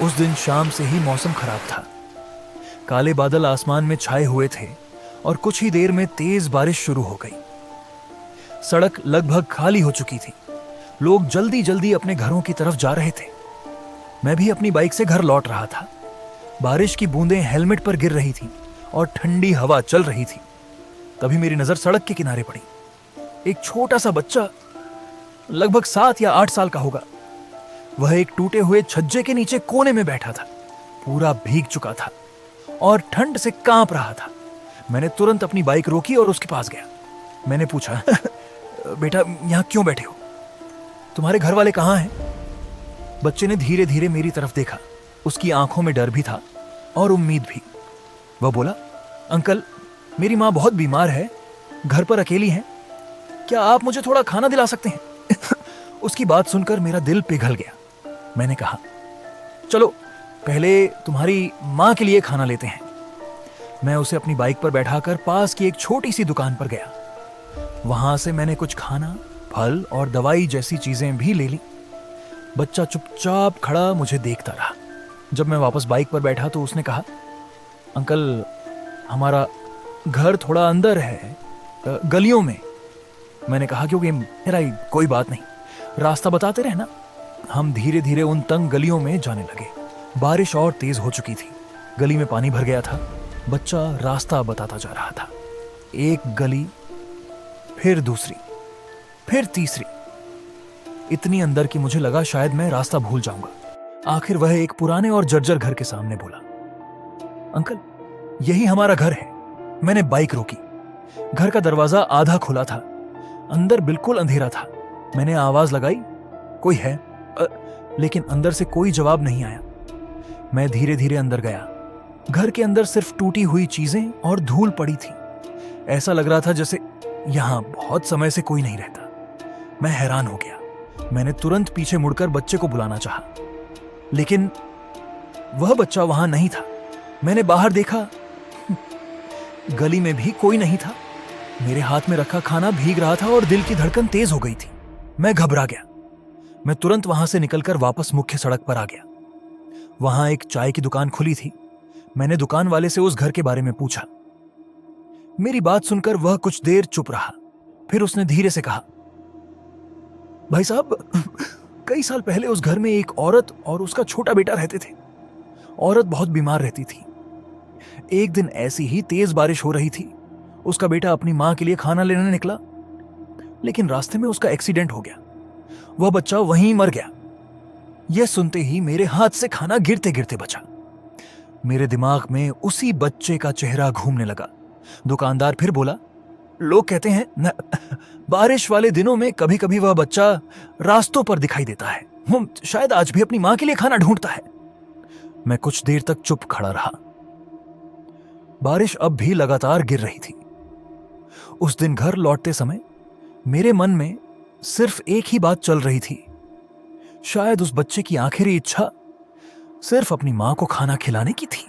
उस दिन शाम से ही मौसम खराब था। काले बादल आसमान में छाए हुए थे और कुछ ही देर में तेज बारिश शुरू हो गई। सड़क लगभग खाली हो चुकी थी। लोग जल्दी जल्दी अपने घरों की तरफ जा रहे थे। मैं भी अपनी बाइक से घर लौट रहा था। बारिश की बूंदें हेलमेट पर गिर रही थी और ठंडी हवा चल रही थी। तभी मेरी नजर सड़क के किनारे पड़ी। एक छोटा सा बच्चा, लगभग 7 या 8 साल का होगा, वह एक टूटे हुए छज्जे के नीचे कोने में बैठा था। पूरा भीग चुका था और ठंड से कांप रहा था। मैंने तुरंत अपनी बाइक रोकी और उसके पास गया। मैंने पूछा, बेटा यहां क्यों बैठे हो? तुम्हारे घर वाले कहां हैं? बच्चे ने धीरे धीरे मेरी तरफ देखा। उसकी आंखों में डर भी था और उम्मीद भी। वह बोला, अंकल मेरी माँ बहुत बीमार है, घर पर अकेली है, क्या आप मुझे थोड़ा खाना दिला सकते हैं? उसकी बात सुनकर मेरा दिल पिघल गया। मैंने कहा, चलो पहले तुम्हारी माँ के लिए खाना लेते हैं। मैं उसे अपनी बाइक पर बैठाकर पास की एक छोटी सी दुकान पर गया। वहां से मैंने कुछ खाना, फल और दवाई जैसी चीजें भी ले ली। बच्चा चुपचाप खड़ा मुझे देखता रहा। जब मैं वापस बाइक पर बैठा तो उसने कहा, अंकल हमारा घर थोड़ा अंदर है, गलियों में। मैंने कहा, क्योंकि मेरा ही कोई बात नहीं, रास्ता बताते रहना। हम धीरे धीरे उन तंग गलियों में जाने लगे। बारिश और तेज हो चुकी थी। गली में पानी भर गया था। बच्चा रास्ता बताता जा रहा था। एक गली, फिर दूसरी, फिर तीसरी, इतनी अंदर कि मुझे लगा शायद मैं रास्ता भूल जाऊंगा। आखिर वह एक पुराने और जर्जर घर के सामने बोला, अंकल यही हमारा घर है। मैंने बाइक रोकी। घर का दरवाजा आधा खुला था। अंदर बिल्कुल अंधेरा था। मैंने आवाज लगाई, कोई है? लेकिन अंदर से कोई जवाब नहीं आया। मैं धीरे धीरे अंदर गया। घर के अंदर सिर्फ टूटी हुई चीजें और धूल पड़ी थी। ऐसा लग रहा था जैसे यहां बहुत समय से कोई नहीं रहता। मैं हैरान हो गया। मैंने तुरंत पीछे मुड़कर बच्चे को बुलाना चाहा, लेकिन वह बच्चा वहां नहीं था। मैंने बाहर देखा, गली में भी कोई नहीं था। मेरे हाथ में रखा खाना भीग रहा था और दिल की धड़कन तेज हो गई थी। मैं घबरा गया। मैं तुरंत वहां से निकलकर वापस मुख्य सड़क पर आ गया। वहां एक चाय की दुकान खुली थी। मैंने दुकान वाले से उस घर के बारे में पूछा। मेरी बात सुनकर वह कुछ देर चुप रहा। फिर उसने धीरे से कहा, भाई साहब, कई साल पहले उस घर में एक औरत और उसका छोटा बेटा रहते थे। औरत बहुत बीमार रहती थी। एक दिन ऐसी ही तेज बारिश हो रही थी। उसका बेटा अपनी मां के लिए खाना लेने निकला, लेकिन रास्ते में उसका एक्सीडेंट हो गया। वह बच्चा वहीं मर गया। यह सुनते ही मेरे हाथ से खाना गिरते गिरते बचा। मेरे दिमाग में उसी बच्चे का चेहरा घूमने लगा। दुकानदार फिर बोला, लोग कहते हैं न, बारिश वाले दिनों में कभी कभी वह बच्चा रास्तों पर दिखाई देता है। वो शायद आज भी अपनी मां के लिए खाना ढूंढता है। मैं कुछ देर तक चुप खड़ा रहा। बारिश अब भी लगातार गिर रही थी। उस दिन घर लौटते समय मेरे मन में सिर्फ एक ही बात चल रही थी। शायद उस बच्चे की आखिरी इच्छा सिर्फ अपनी मां को खाना खिलाने की थी।